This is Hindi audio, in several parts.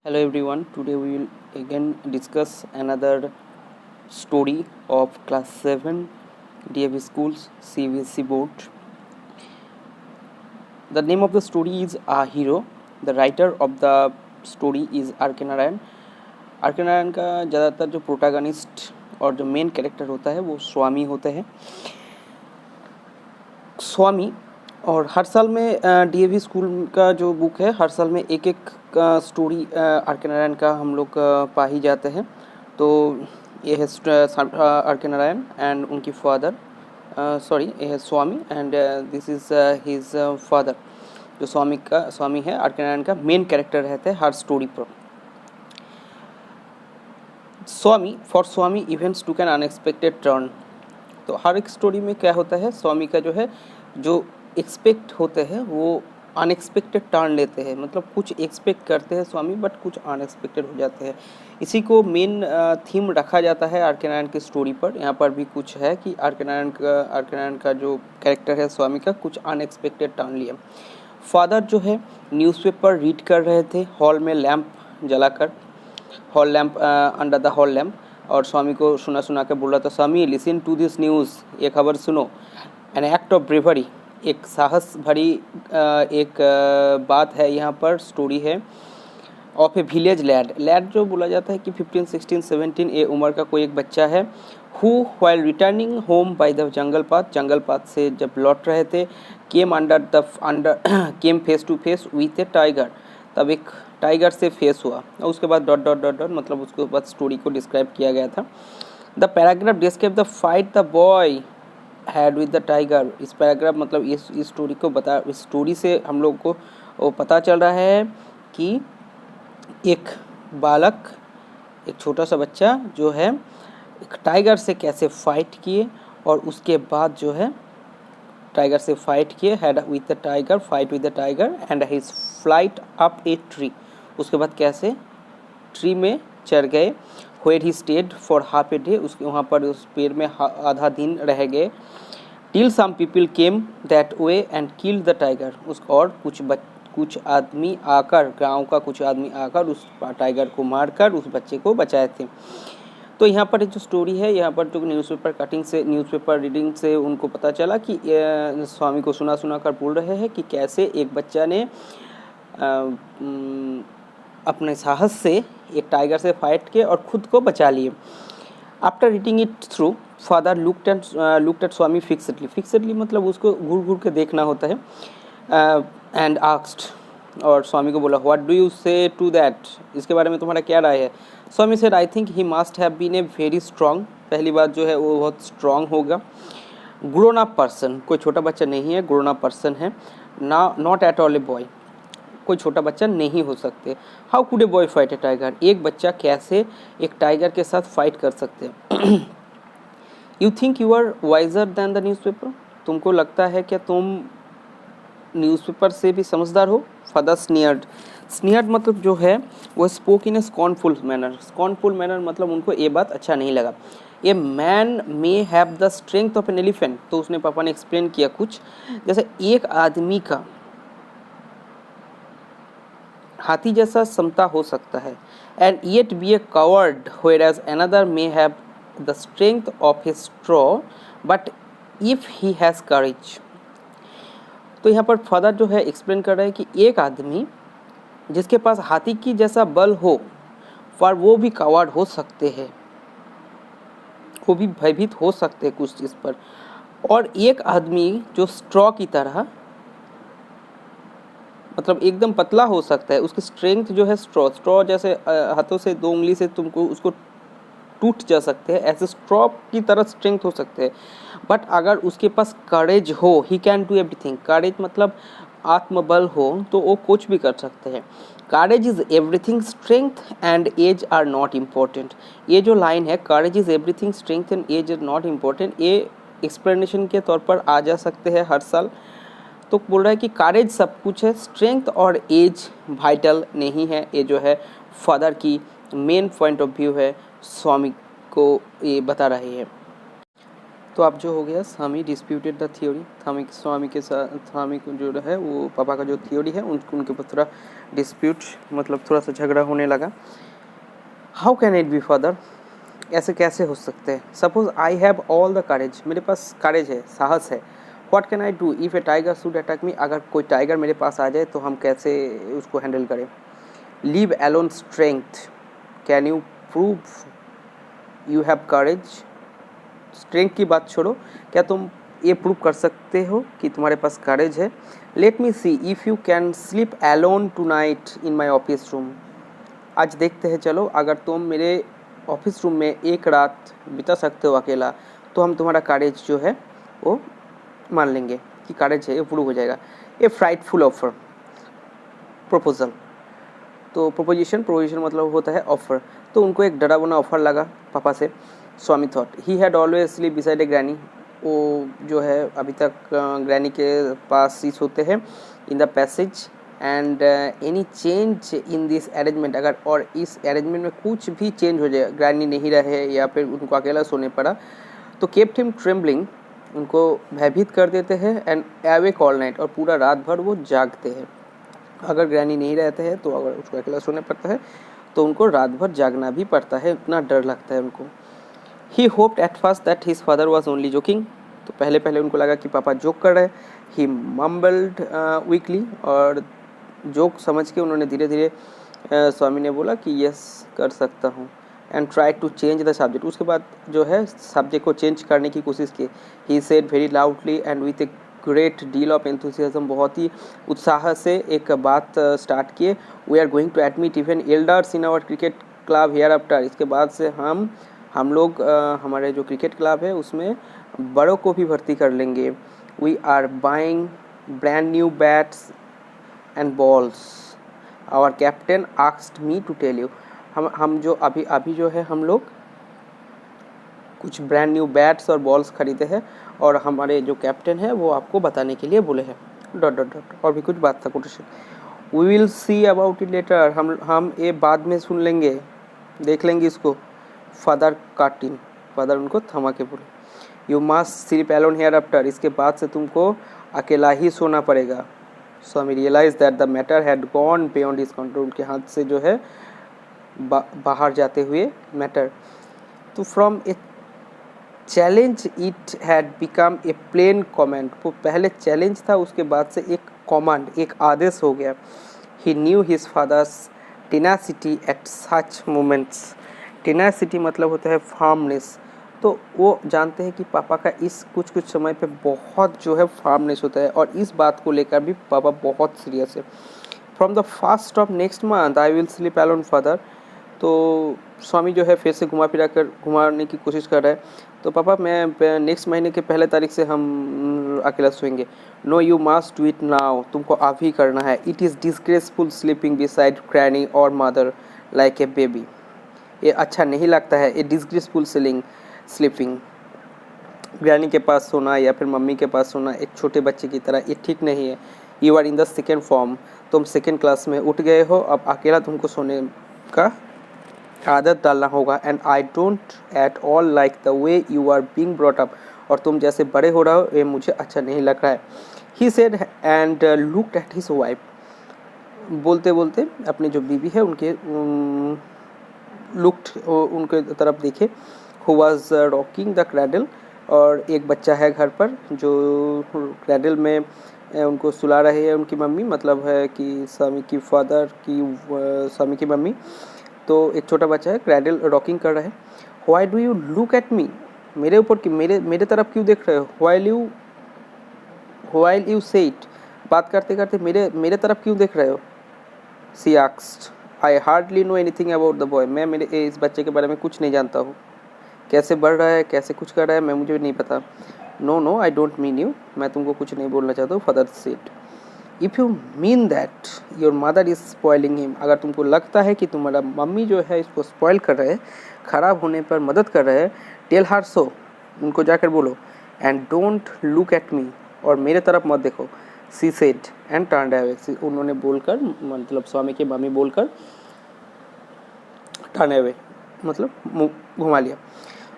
Hello everyone, today we will again discuss another story of class 7 DAV schools CBSE board. The name of the story is A Hero. The writer of the story is R.K. Narayan. R.K. Narayan का ज़्यादातर जो प्रोटागनिस्ट और जो मेन कैरेक्टर होता है वो स्वामी होते हैं. स्वामी और हर साल में डीएवी स्कूल का जो बुक है हर साल में एक एक स्टोरी आर.के. नारायण का हम लोग पा ही जाते हैं. तो ये है आर.के. नारायण एंड उनकी फादर ये है Swami and this is his father. जो स्वामी है आर.के. नारायण का मेन कैरेक्टर रहते हैं हर स्टोरी पर. Swami events to can unexpected turn. तो हर एक स्टोरी में क्या होता है, स्वामी का जो है जो एक्सपेक्ट होते हैं वो अनएक्सपेक्टेड टर्न लेते हैं. मतलब कुछ एक्सपेक्ट करते हैं स्वामी बट कुछ अनएक्सपेक्टेड हो जाते हैं. इसी को मेन थीम रखा जाता है आर.के. नारायण की स्टोरी पर. यहाँ पर भी कुछ है कि आर.के. नारायण का जो कैरेक्टर है स्वामी का कुछ अनएक्सपेक्टेड टर्न लिया. फादर जो है न्यूज़पेपर रीड कर रहे थे हॉल में लैंप जलाकर, hall lamp under the hall lamp, और स्वामी को सुना के बोल रहा था, स्वामी लिसन टू दिस न्यूज़, ये खबर सुनो. एन एक्ट ऑफ ब्रेवरी, एक साहस भरी एक बात है यहाँ पर, स्टोरी है. ऑफ ए विलेज लैड जो बोला जाता है कि 15, 16, 17 ये उम्र का कोई एक बच्चा है. Who while returning home by the jungle path से जब लौट रहे थे, came face to face with a tiger. तब एक टाइगर से फेस हुआ. उसके बाद डॉट मतलब उसके बाद स्टोरी को डिस्क्राइब किया गया था. The paragraph describe the fight the boy had with the tiger. इस पैराग्राफ मतलब इस स्टोरी को इस स्टोरी से हम लोग को वो पता चल रहा है कि एक बालक, एक छोटा सा बच्चा जो है एक टाइगर से कैसे फाइट किए, और उसके बाद जो है टाइगर से फाइट किए, had with the tiger, fight with the tiger and his flight up a tree. उसके बाद कैसे ट्री में चढ़ गए. Where he stayed for half a day, उसके वहाँ पर उस पेड़ में आधा दिन रह गए. Till some people came that way and killed the tiger. और कुछ आदमी आकर, गांव का कुछ आदमी आकर उस टाइगर को मारकर उस बच्चे को बचाए थे. तो यहाँ पर जो स्टोरी है, यहाँ पर जो न्यूज़पेपर रीडिंग से उनको पता चला कि स्वामी को सुना कर बोल रहे हैं कि कैसे एक बच्चा ने अपने साहस से एक टाइगर से फाइट किए और खुद को बचा लिए. After reading it through, father looked at Swami fixedly मतलब उसको घूर के देखना होता है. एंड आस्क्ड, और स्वामी को बोला, what do you say to that, इसके बारे में तुम्हारा क्या राय है. Swami said, I think he must have been a very strong. पहली बात जो है वो बहुत स्ट्रॉन्ग होगा. ग्रोन अप पर्सन, कोई छोटा बच्चा नहीं है, ग्रोन अप पर्सन है. Not at all a boy, कोई छोटा बच्चा नहीं हो सकते. How could a boy fight A tiger, एक बच्चा कैसे एक टाइगर के साथ फाइट कर सकते हैं. You think you are wiser than the newspaper, तुमको लगता है क्या तुम न्यूज़पेपर से भी समझदार हो. फादर स्नियर्ड मतलब जो है वो spoke in A scornful manner मतलब उनको ये बात अच्छा नहीं लगा. A man may have the strength of an elephant, तो उसने पापा ने एक्सप्लेन किया कुछ, जैसे एक आदमी का हाथी जैसा क्षमता हो सकता है, and yet be a coward, whereas another may have the strength of a straw but if he has courage. तो यहाँ पर फादर जो है एक्सप्लेन कर रहे हैं कि एक आदमी जिसके पास हाथी की जैसा बल हो, पर वो भी कवर्ड हो सकते हैं, वो भी भयभीत हो सकते हैं कुछ चीज़ पर. और एक आदमी जो स्ट्रॉ की तरह मतलब एकदम पतला हो सकता है, उसकी स्ट्रेंथ जो है स्ट्रॉ जैसे हाथों से 2 उंगली से तुमको उसको टूट जा सकते हैं, ऐसे स्ट्रॉ की तरह स्ट्रेंथ हो सकते हैं. बट अगर उसके पास करेज हो, ही कैन डू एवरीथिंग. करेज मतलब आत्मबल हो तो वो कुछ भी कर सकते हैं. Courage is everything, strength and age are not important. ये जो लाइन है, courage is everything, strength and age are not important, ये एक्सप्लेनेशन के तौर पर आ जा सकते हैं हर साल. तो बोल रहा है कि करेज सब कुछ है, स्ट्रेंथ और एज वाइटल नहीं है. ये जो है फादर की मेन पॉइंट ऑफ व्यू है, स्वामी को ये बता रहे हैं. तो अब जो हो गया, स्वामी डिस्प्यूटेड द थ्योरी, स्वामी के साथ स्वामी को जो है वो पापा का जो थ्योरी है उनके ऊपर थोड़ा डिस्प्यूट मतलब थोड़ा सा झगड़ा होने लगा। How can it be father, ऐसे कैसे हो सकते हैं। Suppose I have all the courage, मेरे पास करेज है, साहस है। What can I do if A tiger should attack मी, अगर कोई टाइगर मेरे पास आ जाए तो हम कैसे उसको हैंडल करें। Leave alone strength, can you prove you have courage, strength की बात छोड़ो, क्या तुम ये प्रूव कर सकते हो कि तुम्हारे पास करेज है। Let me see if you can sleep alone tonight in my office room, आज देखते हैं चलो, अगर तुम मेरे ऑफिस रूम में एक रात बिता सकते हो अकेला तो हम तुम्हारा करेज जो है वो मान लेंगे कि करेज है, ये प्रूव हो जाएगा। ए फ्राइटफुल ऑफर, प्रपोजल, तो प्रोपोजिशन मतलब होता है ऑफर, तो उनको एक डरावना ऑफर लगा पापा से। Swami thought he had always sleep beside a granny, वो जो है अभी तक ग्रैनी के पास ही सोते हैं इन the passage. And any change in this arrangement, अगर और इस अरेंजमेंट में कुछ भी चेंज हो जाए, ग्रैनी नहीं रहे या फिर उनको अकेला सोने पड़ा, तो केप्ट हिम ट्रेम्बलिंग, उनको भयभीत कर देते हैं। एंड अवेक ऑल नाइट, और पूरा रात भर वो जागते हैं। अगर ग्रैनी नहीं रहते हैं तो अगर उसको अकेला सोने पड़ता है तो उनको रात भर जागना भी पड़ता है, इतना डर लगता है उनको। He hoped at first that his father was only joking, तो पहले उनको लगा कि पापा जोक कर रहे हैं। ही मम्बल्ड वीकली, और जोक समझ के उन्होंने धीरे धीरे स्वामी ने बोला कि यस कर सकता हूँ। And try to change the subject, उसके बाद जो है सब्जेक्ट को चेंज करने की कोशिश की। He said very loudly and with a great deal of enthusiasm, बहुत ही उत्साह से एक बात स्टार्ट किए। We are going to admit even elders in our cricket club hereafter, इसके बाद से हम लोग हमारे जो क्रिकेट क्लब है उसमें बड़ों को भी भर्ती कर लेंगे। We are buying brand new bats and balls, our captain asked me to tell you, हम जो अभी जो है हम लोग कुछ ब्रांड न्यू बैट्स और बॉल्स खरीदे हैं और हमारे जो कैप्टन है वो आपको बताने के लिए बोले हैं डॉट डॉट डॉट, और भी कुछ बात था quotation. We will see about it later, हम ये बाद में सुन लेंगे, देख लेंगे इसको। फादर कार्टिन, फादर उनको थमा के बोले। You must sleep alone hereafter, इसके बाद से तुमको अकेला ही सोना पड़ेगा। Swami realise that the matter had gone beyond his control, उनके हाथ से जो है बाहर जाते हुए मैटर। तो from a challenge it had become a plain command, वो पहले चैलेंज था उसके बाद से एक कमांड, एक आदेश हो गया। He knew his father's tenacity at such moments, tenacity मतलब होता है फार्मनेस, तो वो जानते हैं कि पापा का इस कुछ समय पे बहुत जो है फार्मनेस होता है, और इस बात को लेकर भी पापा बहुत सीरियस है। From the first of next month I will sleep alone father, तो स्वामी जो है फिर से घुमाने की कोशिश कर रहा है। तो पापा मैं नेक्स्ट महीने के पहले तारीख से हम अकेला सोएंगे। No you must do it now, तुमको अभी करना है। It is disgraceful sleeping beside granny और मदर लाइक ए बेबी, ये अच्छा नहीं लगता है। ए डिस्ग्रेसफुल स्लीपिंग, ग्रैनी के पास सोना या फिर मम्मी के पास सोना एक छोटे बच्चे की तरह, ये ठीक नहीं है। You are in the second form, तुम सेकेंड क्लास में उठ गए हो, अब अकेला तुमको सोने का आदत डालना होगा। And I don't at all like the way you are being brought up, और तुम जैसे बड़े हो रहे हो ये मुझे अच्छा नहीं लग रहा है। He said and looked at his wife, बोलते बोलते अपनी जो बीवी है उनके लुक्ड उनके तरफ देखे। Who was rocking the cradle, और एक बच्चा है घर पर जो क्रैडल में उनको सुला रही है उनकी मम्मी, मतलब है कि स्वामी की फादर की स्वामी की मम्मी। तो एक छोटा बच्चा है क्रैडल रॉकिंग कर रहा है। Why do you look at me, मेरे ऊपर कि मेरे तरफ क्यों देख रहे हो। व्हाइल यू से इट, बात करते करते मेरे तरफ क्यों देख रहे हो। She asked I hardly know anything about the boy, मैं मेरे इस बच्चे के बारे में कुछ नहीं जानता हूँ, कैसे बढ़ रहा है कैसे कुछ कर रहा है मुझे नहीं पता। No I don't mean you, मैं तुमको कुछ नहीं बोलना चाहता हूँ। Father said if you mean that your mother is spoiling him, अगर तुमको लगता है कि तुम्हारा मम्मी जो है इसको स्पॉइल कर रहे हैं, ख़राब होने पर मदद कर रहे हैं, टेल हर सो, उनको जाकर बोलो। And don't look at me, और मेरे तरफ मत देखो। She said and turned away, उन्होंने बोलकर मतलब स्वामी की मम्मी बोलकर टर्न अवे मतलब घुमा लिया।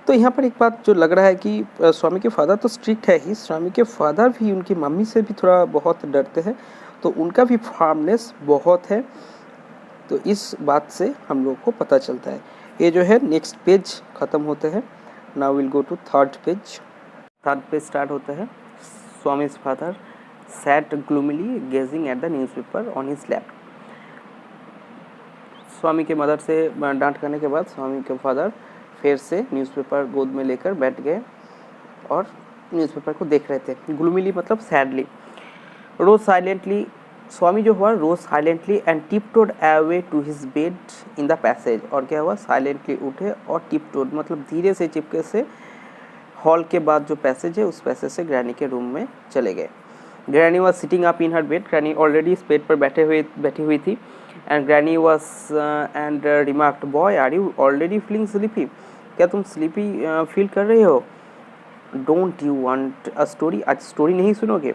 तो यहाँ पर एक बात जो लग रहा है कि स्वामी के फादर तो स्ट्रिक्ट है ही, स्वामी के फादर भी उनकी मम्मी से भी थोड़ा बहुत डरते हैं, तो उनका भी फार्मनेस बहुत है। तो इस बात से हम लोग को पता चलता है। ये जो है नेक्स्ट पेज ख़त्म होते हैं। Now will go to third page. Third page start होता है। स्वामी's father sat gloomily gazing at the newspaper on his lap. स्वामी के मदर से डांट खाने के बाद स्वामी के फादर फिर से न्यूज़पेपर गोद में लेकर बैठ गए और न्यूज़पेपर को देख रहे थे। ग्लूमिली मतलब सैडली। रोज साइलेंटली, स्वामी जो हुआ rose silently and tiptoed away to his bed in the passage. और क्या हुआ, साइलेंटली उठे और टिपटोड मतलब धीरे से चिपके से हॉल के बाद जो पैसेज है उस पैसेज से ग्रैनी के रूम में चले गए। Granny was sitting up in her bed. Granny already इस बेड पर बैठी हुई थी। And granny was and remarked, boy are you already feeling sleepy? क्या तुम स्लीपी फील कर रहे हो? Don't you want a story? आज स्टोरी नहीं सुनोगे?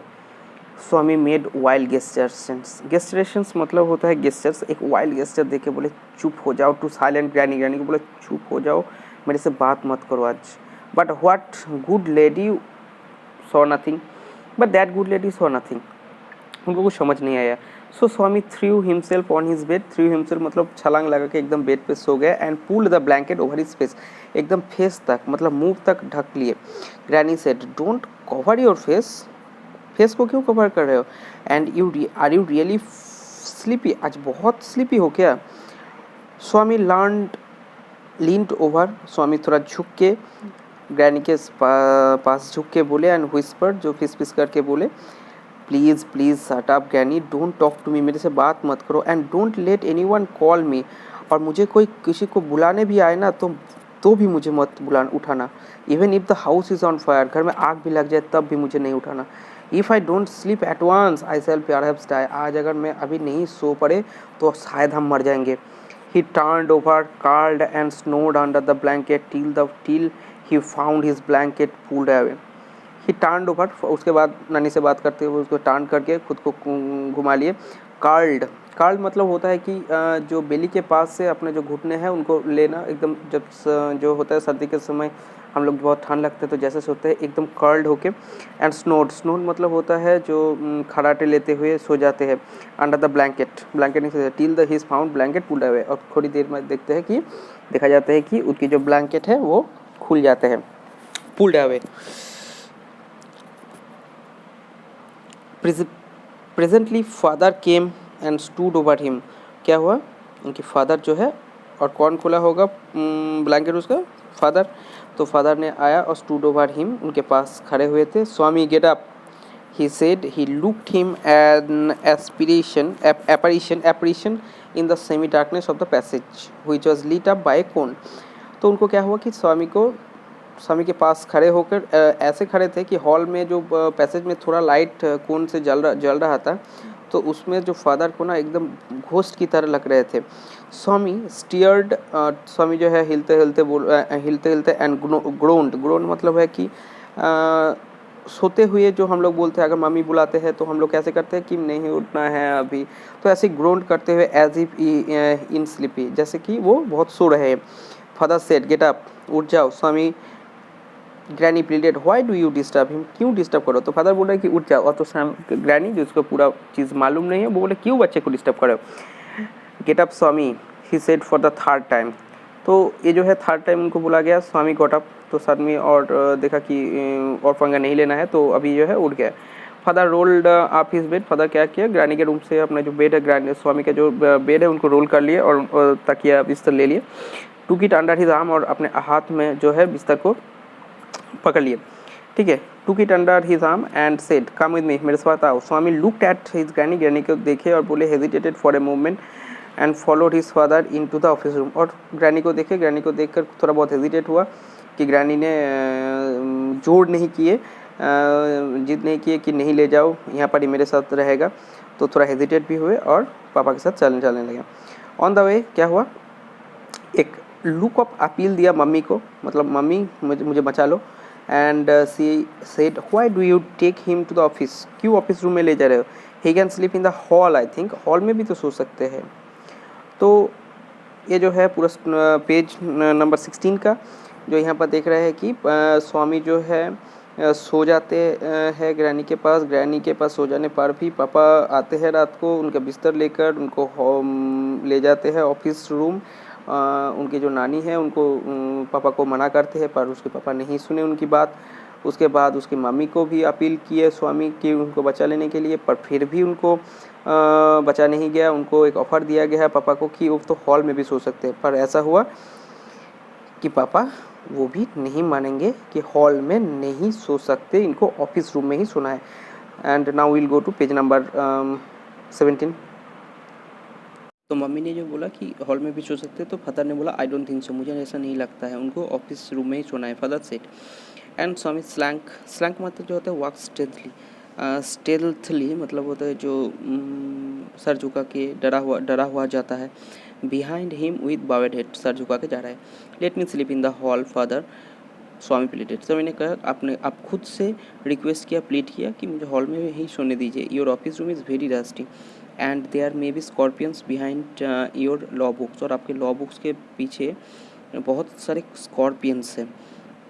Swami made wild gestures. गेस्चरेशंस मतलब होता है गेस्चर्स। एक वाइल्ड गेस्चर देके बोले चुप हो जाओ टू साइलेंट ग्रैनी। ग्रैनी को बोले चुप हो जाओ, मेरे से बात मत करो आज। But what good lady saw nothing? But that good lady saw nothing. उनको कुछ समझ नहीं आया। So Swami threw himself on his bed. Threw himself मतलब छलांग लगा के एकदम बेड पे सो गया। And pulled the blanket over his face. एकदम फेस तक मतलब मुंह तक ढक लिए। Granny said, "Don't cover your face." Face को क्यों कवर कर रहे हो? And are you really sleepy? आज बहुत स्लीपी हो क्या? स्वामी leaned over. स्वामी थोड़ा झुक के ग्रैनी के पास झुक के बोले एंड व्हिस्पर जो फिस करके बोले, please please shut up granny, don't talk to me, मेरे से बात मत करो। And don't let anyone call me, और मुझे कोई किसी को बुलाने भी आए ना तो भी मुझे मत उठाना। Even if the house is on fire, घर में आग भी लग जाए तब भी मुझे नहीं उठाना। If I don't sleep at once I shall perhaps die, आज अगर मैं अभी नहीं सो पड़े तो शायद हम मर जाएंगे। He turned over, curled and snored under the blanket till he found his blanket pulled away. He turned over, उसके बाद नानी से बात करते हुए उसको टर्न करके खुद को घुमा लिए। कर्ल्ड मतलब होता है कि जो बेली के पास से अपने जो घुटने हैं उनको लेना, एकदम जब जो होता है सर्दी के समय हम लोग बहुत ठंड लगते हैं तो जैसे सोते हैं एकदम कर्ल्ड होके। एंड स्नोड मतलब होता है जो खराटे लेते हुए सो जाते हैं। अंडर द ब्लैंकेट नहीं till the his found blanket pulled away, और थोड़ी देर में देखा जाता है कि उसकी जो ब्लैंकेट है वो खुल जाते हैं, pulled away. Presently father came and stood over him. क्या हुआ, उनके फादर जो है, और कौन खुला होगा ब्लैंकेट उसका? फादर। तो फादर ने आया और स्टूड ओवर हिम, उनके पास खड़े हुए थे। Swami get up, he said. He looked him an apparition in the semi darkness of the passage which was lit up by a cone. तो उनको क्या हुआ कि स्वामी के पास खड़े होकर ऐसे खड़े थे कि हॉल में जो पैसेज में थोड़ा लाइट कोन से जल रहा था, तो उसमें जो फादर को ना एकदम घोस्ट की तरह लग रहे थे। स्वामी स्टीयर्ड, स्वामी जो है हिलते हिलते एंड ग्रोन्ड मतलब है कि सोते हुए जो हम लोग बोलते हैं, अगर मम्मी बुलाते हैं तो हम लोग कैसे करते हैं कि नहीं उठना है अभी, तो ऐसे ग्रोन्ड करते हुए एज इफ इन स्लीपी, जैसे कि वो बहुत सो रहे हैं। फादर सेड गेट अप, उठ जाओ। Swami granny pleaded why do you disturb him, क्यों डिस्टर्ब करो? तो फादर बोल रहे कि उठ जाओ, और तो ग्रैनी जो उसको पूरा चीज़ मालूम नहीं है वो बोले क्यों बच्चे को डिस्टर्ब करो? Get up Swami, he said for the third time. तो ये जो है थर्ड टाइम उनको बोला गया। स्वामी गॉट अप, तो स्वामी और देखा कि और पंगा नहीं लेना है, तो अभी जो है उठ गया। Father rolled up his bed, father क्या किया, ग्रैनी के रूम से अपना जो बेड है, ग्रैनी स्वामी का जो बेड है उनको रोल कर लिए और तकिया बिस्तर ले लिए। टूक इट अंडर हिज आर्म, और अपने हाथ में जो है बिस्तर को पकड़ लिए, ठीक है। Took it under his arm and said come with me, मेरे साथ आओ। Swami looked at his granny, granny को देखे और बोले hesitated for a moment and followed his father into the office room, और ग्रैनी को देखे, ग्रैनी को देखकर थोड़ा बहुत हेजिटेट हुआ कि ग्रैनी ने जोड़ नहीं किए, जिद नहीं किए कि नहीं ले जाओ, यहाँ पर ही मेरे साथ रहेगा, तो थोड़ा हेजिटेट भी हुए और पापा के साथ चलने लगे। ऑन द वे क्या हुआ, एक लुक ऑफ अपील दिया मम्मी को, मतलब मम्मी मुझे बचा लो। And she said why do you take him to the office, क्यों ऑफिस रूम में ले जा रहे हो? He can sleep in the hall, I think hall में भी तो सो सकते हैं। तो ये जो है पूरा पेज नंबर 16 का, जो यहाँ पर देख रहे हैं कि स्वामी जो है सो जाते हैं ग्रैनी के पास। ग्रैनी के पास सो जाने पर भी पापा आते हैं रात को, उनका बिस्तर लेकर उनको होम ले जाते हैं ऑफिस रूम। उनकी जो नानी है उनको पापा को मना करते हैं, पर उसके पापा नहीं सुने उनकी बात। उसके बाद उसकी मम्मी को भी अपील की है स्वामी की उनको बचा लेने के लिए, पर फिर भी उनको बचा नहीं गया। उनको एक ऑफ़र दिया गया है पापा को कि वो तो हॉल में भी सो सकते हैं, पर ऐसा हुआ कि पापा वो भी नहीं मानेंगे कि हॉल में नहीं सो सकते, इनको ऑफिस रूम में ही सोना है। And now will go to page number 17। तो मम्मी ने जो बोला कि हॉल में भी सो सकते हैं, तो फादर ने बोला आई डोंट थिंक सो, मुझे ऐसा नहीं लगता है, उनको ऑफिस रूम में ही सोना है, फादर सेड। एंड स्वामी स्लैंक, स्लैंक मतलब जो होता है वॉक स्टेल्थली, स्टेल्थली मतलब होता है जो सर झुका के डरा हुआ जाता है। Behind him with bowed head, सर झुका के जा रहा है। Let me sleep in the hall father, Swami pleaded. तो मैंने कहा आप खुद से रिक्वेस्ट किया, प्लीट किया कि मुझे हॉल में ही सोने दीजिए। Your office room is very dusty and there may be scorpions behind your law books, और आपके लॉ बुक्स के पीछे बहुत सारे स्कॉर्पियंस हैं।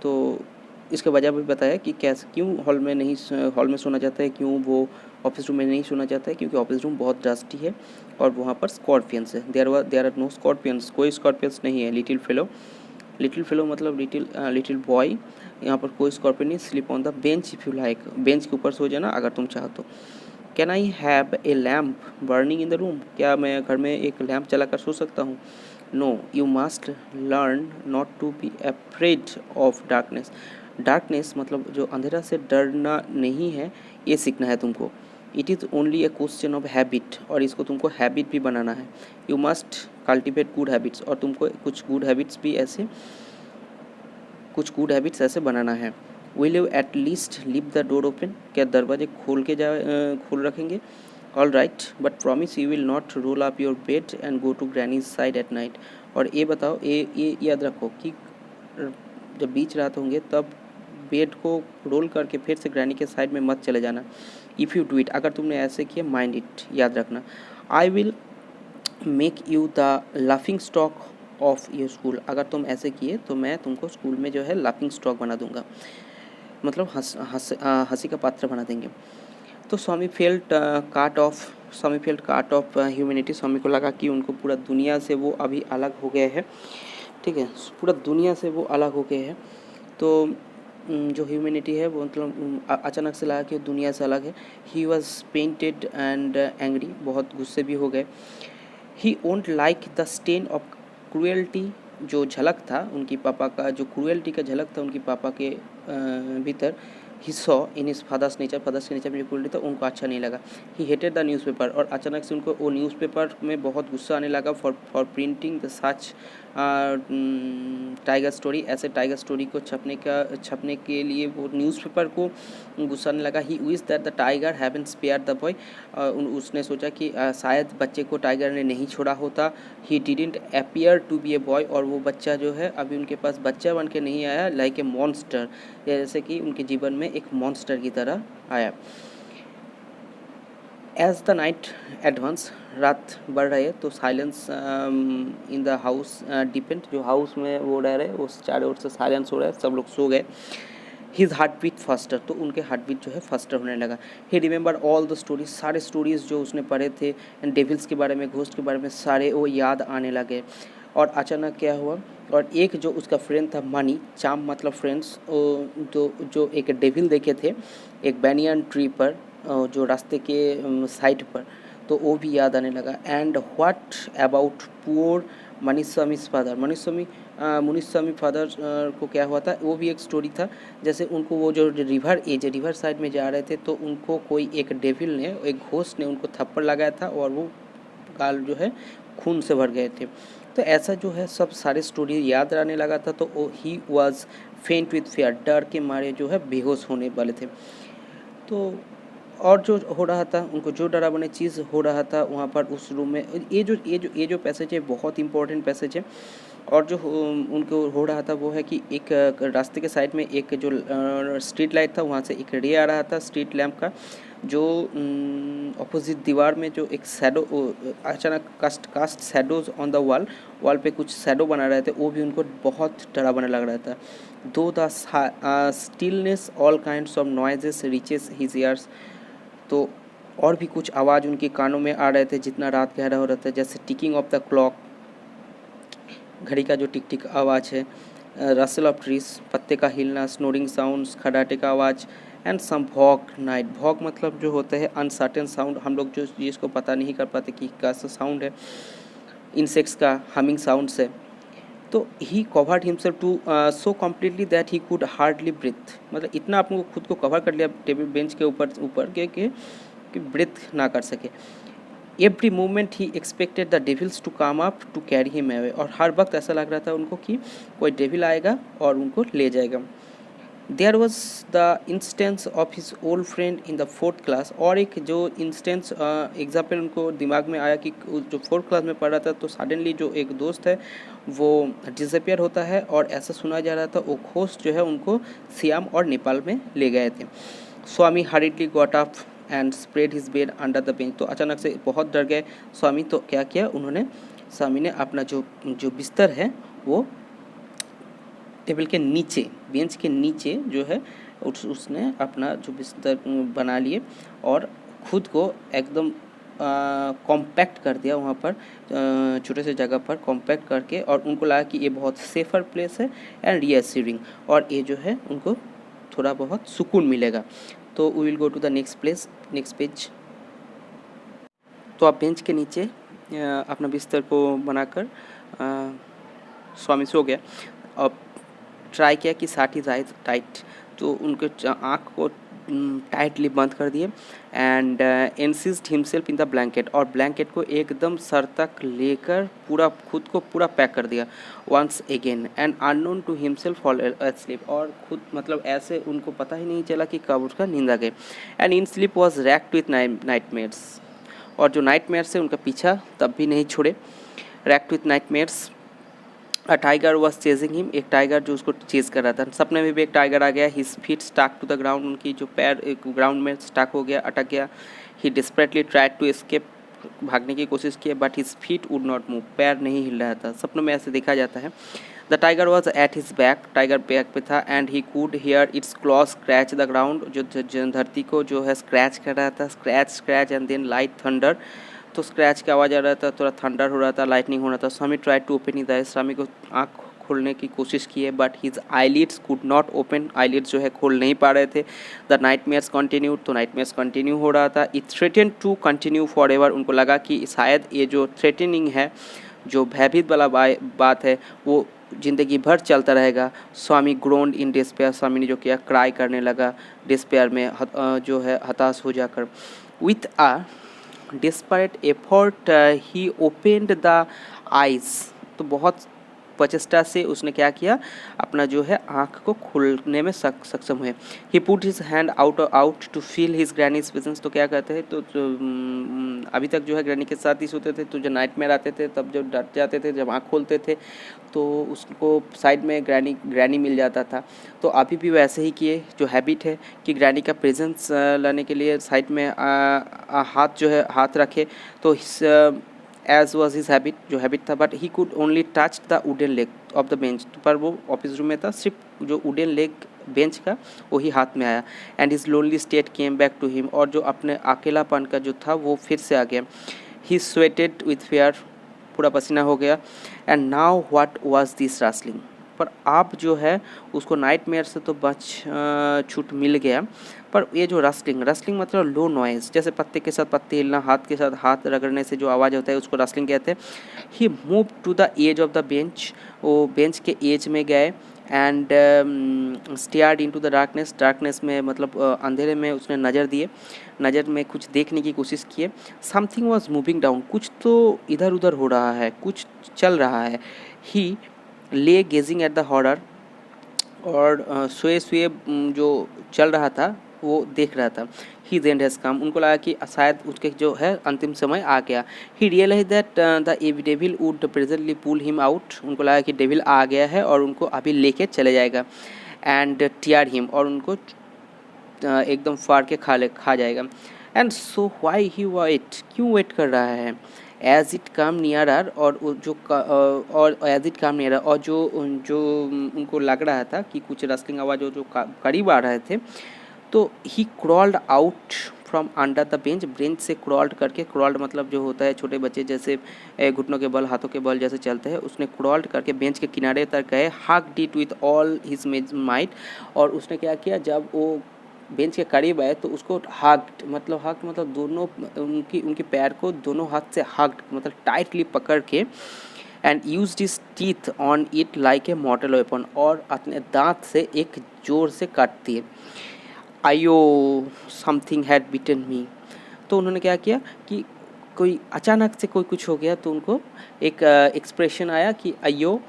तो इसके वजह भी बताया कि कैसे क्यों हॉल में सोना चाहता है, क्यों वो ऑफिस रूम में नहीं सोना चाहता है, क्योंकि ऑफिस रूम बहुत डस्टी है और वहाँ पर स्कॉर्पियंस है। देयर आर नो स्कॉर्पियंस, कोई स्कॉर्पियंस नहीं है। लिटिल फेलो मतलब लिटिल बॉय, यहाँ पर कोई स्कॉर्पियन नहीं। Sleep on the bench if you like, bench के ऊपर सो जाना अगर तुम चाहो तो। Can I have a lamp burning in the room, क्या मैं घर में एक लैम्प चलाकर सो सकता हूँ? No, you must learn not to be afraid of darkness. Darkness मतलब जो अंधेरा से डरना नहीं है, ये सीखना है तुमको। It is only a question of habit, और इसको तुमको हैबिट भी बनाना है। You must cultivate good habits, और तुमको कुछ गुड हैबिट्स ऐसे बनाना है। Will you at least leave the door open, क्या दरवाजे खोल रखेंगे? All right, but promise you will not roll up your bed and go to granny's side at night. और ये बताओ, ये याद रखो कि जब बीच रात होंगे तब बेड को रोल करके फिर से ग्रैनी के साइड में मत चले जाना। इफ़ यू डू इट, अगर तुमने ऐसे किया, माइंड इट, याद रखना। I will make you the laughing stock of your school, अगर तुम ऐसे किए तो मैं तुमको स्कूल में जो है लाफिंग स्टॉक बना दूंगा, मतलब हंसी का पात्र बना देंगे। तो स्वामी फेल्ट काट ऑफ ह्यूमैनिटी, स्वामी को लगा कि उनको पूरा दुनिया से वो अभी अलग हो गए हैं, ठीक है, पूरा दुनिया से वो अलग हो गए हैं। तो जो ह्यूमैनिटी है वो मतलब अचानक से लगा कि वो दुनिया से अलग है। He was painted and angry, बहुत गुस्से भी हो गए। He won't like the stain of cruelty, जो झलक था उनकी पापा का, जो क्रूएल्टी का झलक था उनकी पापा के भीतर, he saw in his father's nature, father's के नेचर में जो क्रूएल्टी था उनको अच्छा नहीं लगा। ही हेटेड द न्यूज़पेपर, और अचानक से उनको वो न्यूज़पेपर में बहुत गुस्सा आने लगा for printing the such tiger story, ऐसे टाइगर स्टोरी को छपने के लिए वो न्यूज़पेपर को गुस्सा आने लगा। He wish that the tiger haven't spared the boy, उसने सोचा कि शायद बच्चे को टाइगर ने नहीं छोड़ा होता। He didn't appear to be a boy, और वो बच्चा जो है अभी उनके पास बच्चा बन के नहीं आया, लाइक ए मॉन्स्टर, जैसे कि उनके जीवन में एक मॉन्स्टर की तरह आया। एज द नाइट एडवांस, रात बढ़ रही है तो silence in the house depend, जो हाउस में वो रह रहे उस चारों ओर से साइलेंस हो रहा है, सब लोग सो गए। हिज हार्ट बीट फास्टर, तो उनके हार्ट बीट जो है फास्टर होने लगा। ही रिमेंबर ऑल द स्टोरीज, सारे स्टोरीज जो उसने पढ़े थे डेविल्स के बारे में, घोस्ट के बारे में, सारे वो याद आने लगे। और अचानक क्या हुआ, और एक जो उसका फ्रेंड था मनी, चाम मतलब फ्रेंड्स, जो एक डेविल देखे थे एक बैनियन ट्री पर, जो रास्ते के साइड पर, तो वो भी याद आने लगा। And what about poor Muniswami's father, Muniswami father को क्या हुआ था, वो भी एक स्टोरी था। जैसे उनको वो जो रिवर साइड में जा रहे थे तो उनको कोई एक डेविल ने, एक घोस्ट ने उनको थप्पड़ लगाया था और वो गाल जो है खून से भर गए थे। तो ऐसा जो है सब सारे स्टोरी याद आने लगा था। तो ही वॉज फेंट विथ फेयर, डर के मारे जो है बेहोश होने वाले थे। तो और जो हो रहा था, उनको जो डरावनी चीज़ हो रहा था वहाँ पर उस रूम में, ये जो पैसेज है बहुत इंपॉर्टेंट पैसेज है। और जो उनको हो रहा था वो है कि एक रास्ते के साइड में एक जो स्ट्रीट लाइट था वहाँ से एक रे आ रहा था स्ट्रीट लैम्प का, जो अपोजिट दीवार में जो एक शैडो अचानक cast shadows on the wall पे कुछ शैडो बना रहे थे, वो भी उनको बहुत डरावना लग रहा था। दो the stillness all kinds of noises reaches his years, तो और भी कुछ आवाज़ उनके कानों में आ रहे थे जितना रात गहरा हो रहा था, जैसे टिकिंग ऑफ द क्लॉक, घड़ी का जो टिक टिक आवाज़ है, रसल ऑफ ट्रीज, पत्ते का हिलना, स्नोरिंग साउंड्स, खड़ाटे का आवाज़, एंड सम भॉग नाइट। भॉग मतलब जो होता है अनसर्टेन साउंड, हम लोग जो जिसको पता नहीं कर पाते कि कैसा साउंड है, इंसेक्ट्स का हमिंग साउंड से। तो he covered himself to so completely that he could hardly breathe, मतलब इतना आपने खुद को कवर कर लिया टेबल बेंच के ऊपर कि ब्रीथ ना कर सके। Every moment he expected the devils to come up to carry him away, और हर वक्त ऐसा लग रहा था उनको कि कोई डेविल आएगा और उनको ले जाएगा। There was the instance of his old friend in the 4th class, और एक जो इंस्टेंस एग्जाम्पल उनको दिमाग में आया कि जो 4th क्लास में पढ़ रहा था तो सडनली जो एक दोस्त है वो डिसअपियर होता है, और ऐसा सुना जा रहा था वो घोस्ट जो है उनको सियाम और नेपाल में ले गए थे। Swami hurriedly got up and spread his bed under the bench, तो अचानक से बहुत डर गए स्वामी, तो क्या किया उन्होंने, स्वामी ने अपना जो बिस्तर है वो टेबल के नीचे, बेंच के नीचे जो है उसने अपना जो बिस्तर बना लिए और खुद को एकदम कॉम्पैक्ट कर दिया वहाँ पर, छोटे से जगह पर कॉम्पैक्ट करके, और उनको लगा कि ये बहुत सेफर प्लेस है एंड रीअश्योरिंग, और ये जो है उनको थोड़ा बहुत सुकून मिलेगा। तो we will go to the next page. तो आप बेंच के नीचे अपना बिस्तर को बनाकर स्वामी सो गया, और ट्राई किया कि साथ ही जाए टाइट, तो उनके आँख को टाइटली बंद कर दिए and insist himself in the blanket, और ब्लैंकेट को एकदम सर तक लेकर पूरा खुद को पूरा पैक कर दिया once again and unknown to himself fall sleep, और खुद मतलब ऐसे उनको पता ही नहीं चला कि कब उसका नींद आ गई। And in sleep was raked with nightmares, और जो नाइटमेयर्स है उनका पीछा तब भी नहीं छोड़े, raked with nightmares. A tiger was chasing him, एक टाइगर जो उसको चेज कर रहा था, सपने में भी एक टाइगर आ गया। His feet stuck to the ground, उनकी जो पैर एक ग्राउंड में स्टक हो गया, अटक गया। ही डिस्परेटली ट्राइड टू एस्केप, भागने की कोशिश की, but his feet would not move, पैर नहीं हिल रहा था, सपनों में ऐसे देखा जाता है। The tiger was at his back, tiger back पे था, and he could hear its claw scratch the ground, जो धरती को जो है स्क्रैच कर रहा था, scratch and then light thunder, तो स्क्रैच की आवाज़ आ रहा था, थोड़ा थंडर हो रहा था, लाइटनिंग हो रहा था। Swami try to open his eyes, Swami को आँख खोलने की कोशिश की है, but his eyelids could not open, eyelids जो है खोल नहीं पा रहे थे। द नाइटमेयर्स कंटिन्यूड, तो नाइटमेयर्स कंटिन्यू हो रहा था। It threatened to continue for ever, उनको लगा कि शायद ये जो थ्रेटनिंग है, जो भयभीत वाला बात है, वो ज़िंदगी भर चलता रहेगा। स्वामी ग्रोन्ड इन डिस्पेयर, स्वामी ने जो किया क्राई करने लगा डिस्पेयर में, जो है हताश हो जाकर। With a desperate effort he opened the eyes, तो बहुत प्रचेष्टा से उसने क्या किया, अपना जो है आँख को खोलने में सक्षम हुए। He put his hand out to feel his granny's presence, तो क्या कहते हैं, तो अभी तक जो है ग्रैनी के साथ ही सोते थे, तो जब नाइटमेयर आते थे तब जब डर जाते थे, जब आँख खोलते थे तो उसको साइड में ग्रैनी मिल जाता था। तो अभी भी वैसे ही किए, जो हैबिट है कि ग्रैनी का प्रेजेंस लाने के लिए साइड में हाथ जो है हाथ रखे, तो एज वॉज हिज हैबिट, जो हैबिट था, but he could only touch the wooden leg of the bench, पर वो ऑफिस रूम में था, सिर्फ जो वुडन लेग बेंच का वही हाथ में आया। And his lonely state came back to him, और जो अपने अकेलापन का जो था वो फिर से आ गया। ही स्वेटेड विथ फेयर, पूरा पसीना हो गया। And now what was this rustling, पर आप जो है उसको नाइटमेयर से तो छूट मिल गया, पर ये जो रसलिंग मतलब लो नॉइज़, जैसे पत्ते के साथ पत्ते हिलना, हाथ के साथ हाथ रगड़ने से जो आवाज़ होता है उसको रसलिंग कहते हैं। He move to the edge of the bench, वो बेंच के एज में गए and stared into the darkness में मतलब अंधेरे में उसने नज़र दिए, नज़र में कुछ देखने की कोशिश किए। समथिंग वॉज मूविंग डाउन, कुछ तो इधर उधर हो रहा है, कुछ चल रहा है। ही ले गेजिंग एट द हॉरर, और सोए जो चल रहा था वो देख रहा था। his end has come, उनको लगा कि शायद उसके जो है अंतिम समय आ गया. He realized that the devil would presently pull him out, उनको लगा कि डेविल आ गया है और उनको अभी लेके चले जाएगा. And tear him, और उनको एकदम फाड़ के खा जाएगा. And so why he wait, क्यों वेट कर रहा है. एज इट कम नियरर, और एज इट कम नियरर, और जो उनको लग रहा था कि कुछ रस्लिंग आवाज़ जो करीब आ रहे थे, तो he crawled out from under the bench से क्रॉल्ड करके, क्रॉल्ड मतलब जो होता है छोटे बच्चे जैसे घुटनों के बल हाथों के बल जैसे चलते हैं, उसने क्रॉल्ड करके बेंच के किनारे तक गए. Hugged it with all his might, और उसने क्या किया, जब वो बेंच के करीब आए तो उसको हग्ड मतलब दोनों उनकी पैर को दोनों हाथ से हग्ड मतलब टाइटली पकड़ के, and used his teeth on it like a मॉर्टल weapon, और अपने दांत से एक जोर से काट दिए. आयो समथिंग हैड बीटन मी, तो उन्होंने क्या किया कि कोई अचानक से कोई कुछ हो गया, तो उनको एक एक्सप्रेशन आया कि आयो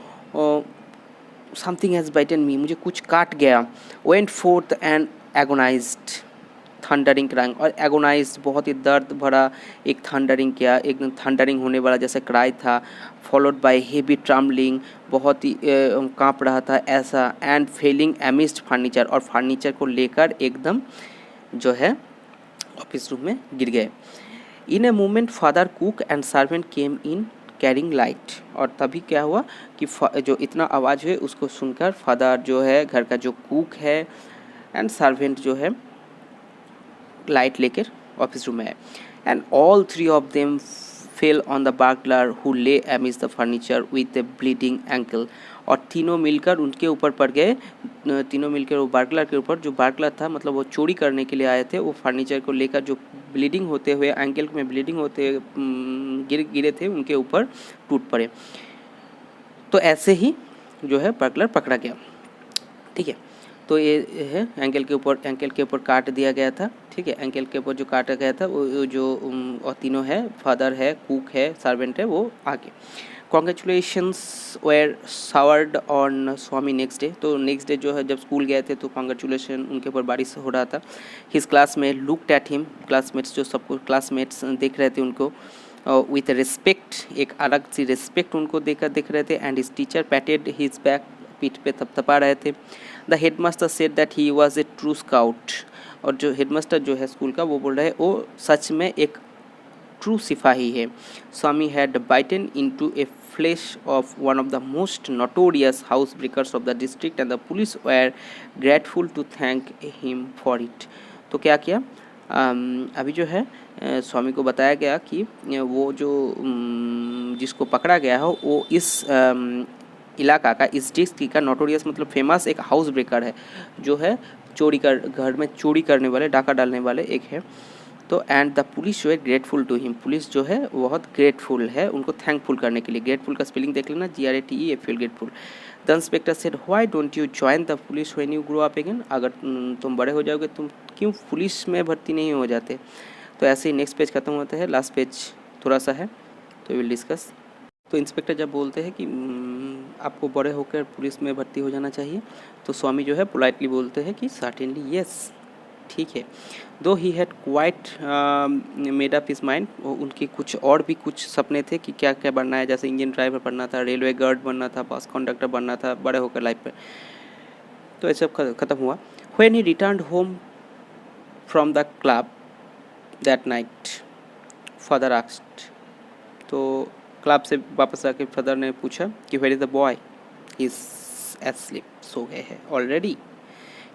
समथिंग हैज़ बाइटन मी, मुझे कुछ काट गया. Went forth and agonised thundering crying, और एगोनाइज्ड बहुत ही दर्द भरा एक थंडरिंग किया, एकदम थंडरिंग होने वाला जैसे क्राई था. फॉलोड बाय हेवी ट्रम्बलिंग, बहुत ही काँप रहा था ऐसा. एंड फेलिंग एमिस्ट फर्नीचर, और फर्नीचर को लेकर एकदम जो है ऑफिस रूम में गिर गए. In a moment father cook and servant came in carrying light, और तभी क्या हुआ कि जो इतना आवाज़ हुए उसको सुनकर फादर जो है घर का जो कुक है एंड सर्वेंट जो है लाइट लेकर ऑफिस रूम में है. And all three of them fell on the burglar who lay amidst the furniture with a bleeding ankle, और तीनों मिलकर उनके ऊपर पड़ गए. तीनों मिलकर वो बर्गलर के ऊपर, जो बर्गलर था मतलब वो चोरी करने के लिए आए थे, वो फर्नीचर को लेकर जो ब्लीडिंग होते हुए एंकल में ब्लीडिंग होते हुए गिरे थे, उनके ऊपर टूट पड़े. तो ऐसे ही जो है बर्गलर पकड़ा गया. ठीक है, तो ये है एंकल के ऊपर काट दिया गया था. ठीक है, एंकल के ऊपर जो काटा गया था वो जो और तीनों है, फादर है, कुक है, सर्वेंट है, वो आगे. Congratulations were showered on Swami next day, तो नेक्स्ट डे जो है जब स्कूल गए थे तो कॉन्ग्रेचुलेशन उनके ऊपर बारिश हो रहा था. His classmate looked at him, classmates जो सबको क्लासमेट्स देख रहे थे उनको विथ रिस्पेक्ट, एक अलग सी रिस्पेक्ट उनको देख रहे थे. And his teacher पैटेड his back, पीठ पे थपथपा रहे थे. The headmaster said that he was a true scout, और जो हेडमास्टर जो है स्कूल का वो बोल रहे हैं वो सच में एक ट्रू सिपाही है. Swami had bitten into a flesh of one of the most notorious house breakers of the district and the police were grateful to thank him for it. तो क्या किया, अभी जो है स्वामी को बताया गया कि वो जो जिसको पकड़ा गया हो वो इस इलाका का, इस डिस्ट्रिक्ट का नोटोरियस मतलब फेमस एक हाउस ब्रेकर है, जो है घर में चोरी करने वाले, डाका डालने वाले एक है. तो एंड द पुलिस जो है ग्रेटफुल टू हिम, पुलिस जो है बहुत ग्रेटफुल है उनको थैंकफुल करने के लिए. ग्रेटफुल का स्पेलिंग देख लेना, GRATEFUL, grateful. The inspector said why don't you join the police when you grow up again, अगर तुम बड़े हो जाओगे तुम क्यों पुलिस में भर्ती नहीं हो जाते. तो ऐसे ही नेक्स्ट पेज खत्म होता है, लास्ट पेज थोड़ा सा है तो विल डिस्कस. तो इंस्पेक्टर जब बोलते हैं कि आपको बड़े होकर पुलिस में भर्ती हो जाना चाहिए, तो स्वामी जो है पोलाइटली बोलते हैं कि सर्टेनली येस, ठीक है. दो he had quite made up his mind, उनके कुछ और भी कुछ सपने थे कि क्या क्या बनना है, जैसे इंजन ड्राइवर बनना था, रेलवे गार्ड बनना था, बस कंडक्टर बनना था बड़े होकर लाइफ में. तो ये सब खत्म हुआ. When he returned home from the club that night, father asked, तो क्लब से वापस आके फादर ने पूछा कि where is the boy, he is asleep, सो गए हैं already.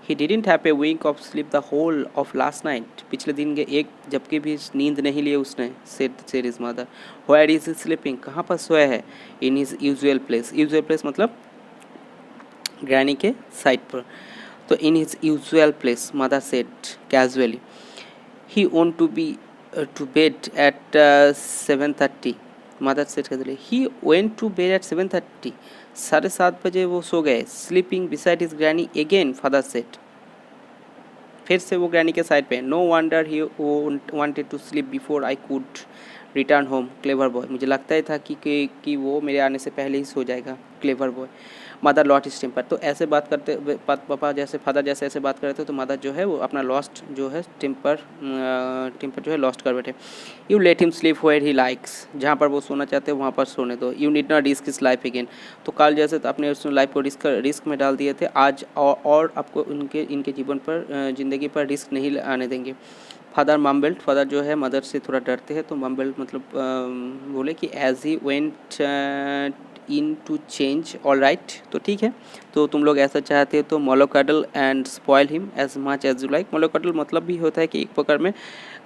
He didn't have a wink of sleep the whole of last night, पिछले दिन के एक जबकि भी नींद नहीं लिए उसने. Said his mother. Where is he sleeping, कहाँ पर सोया है. In his usual place, usual place मतलब ग्रैनी के साइड पर. तो in his usual place, mother said casually. He want to be to bed at 7:30, mother said casually. He went to bed at 7:30, 7:30 बजे वो सो गए. Sleeping beside his granny again, father said, फिर से वो ग्रैनी के साइड पे. No wonder he wanted to sleep before I could return home, clever boy, मुझे लगता ही था कि वो मेरे आने से पहले ही सो जाएगा, clever boy. Mother lost his temper, तो ऐसे बात करते पापा जैसे, फादर जैसे ऐसे बात कर रहे थे, तो मदर जो है वो अपना लॉस्ट जो है टेम्पर जो है लॉस्ट कर बैठे। You let him sleep where he likes, जहाँ पर वो सोना चाहते हैं वहाँ पर सोने दो। You need not risk his life again, तो काल जैसे तो अपने उस लाइफ को रिस्क में डाल दिए थे, आज और आपको इनके जीवन पर ज़िंदगी पर रिस्क नहीं आने देंगे। फादर मम्बल्ड, फादर जो है मदर से थोड़ा डरते हैं, तो मम्बल्ड मतलब बोले कि as he went in to change, all right, तो ठीक है, तो तुम लोग ऐसा चाहते हो तो mollycoddle and spoil him as much as you like. Mollycoddle मतलब भी होता है कि एक प्रकार में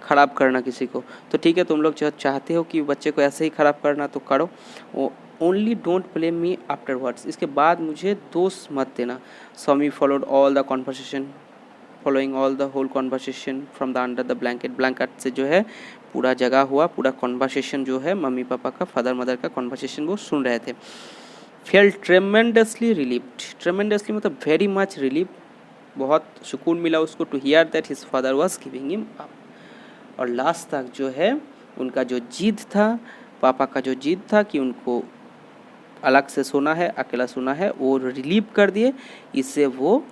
ख़राब करना किसी को, तो ठीक है, तुम लोग जो चाहते हो कि बच्चे को ऐसे ही ख़राब करना तो करो। Only don't blame me afterwards, इसके बाद मुझे दोष मत देना। Swami followed all the conversation, following all the whole conversation from the under the blanket, blanket से जो है पूरा जगह हुआ, पूरा कॉन्वर्सेशन जो है मम्मी पापा का, फादर मदर का कॉन्वर्सेशन वो सुन रहे थे। फेल ट्रेमेंडसली रिलीव्ड, ट्रेमेंडसली मतलब वेरी मच रिलीव, बहुत सुकून मिला उसको, to hear that his father was giving him up, और लास्ट तक जो है उनका जो जिद था, पापा का जो जिद था कि उनको अलग से सोना है, अकेला सोना है, वो रिलीव कर दिए, इससे वो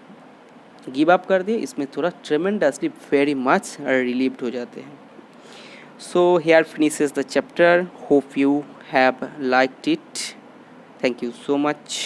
गिव अप कर दिए, इसमें थोड़ा ट्रेमेंडसली वेरी मच रिलीव्ड हो जाते हैं। So here finishes the chapter. Hope you have liked it. Thank you so much.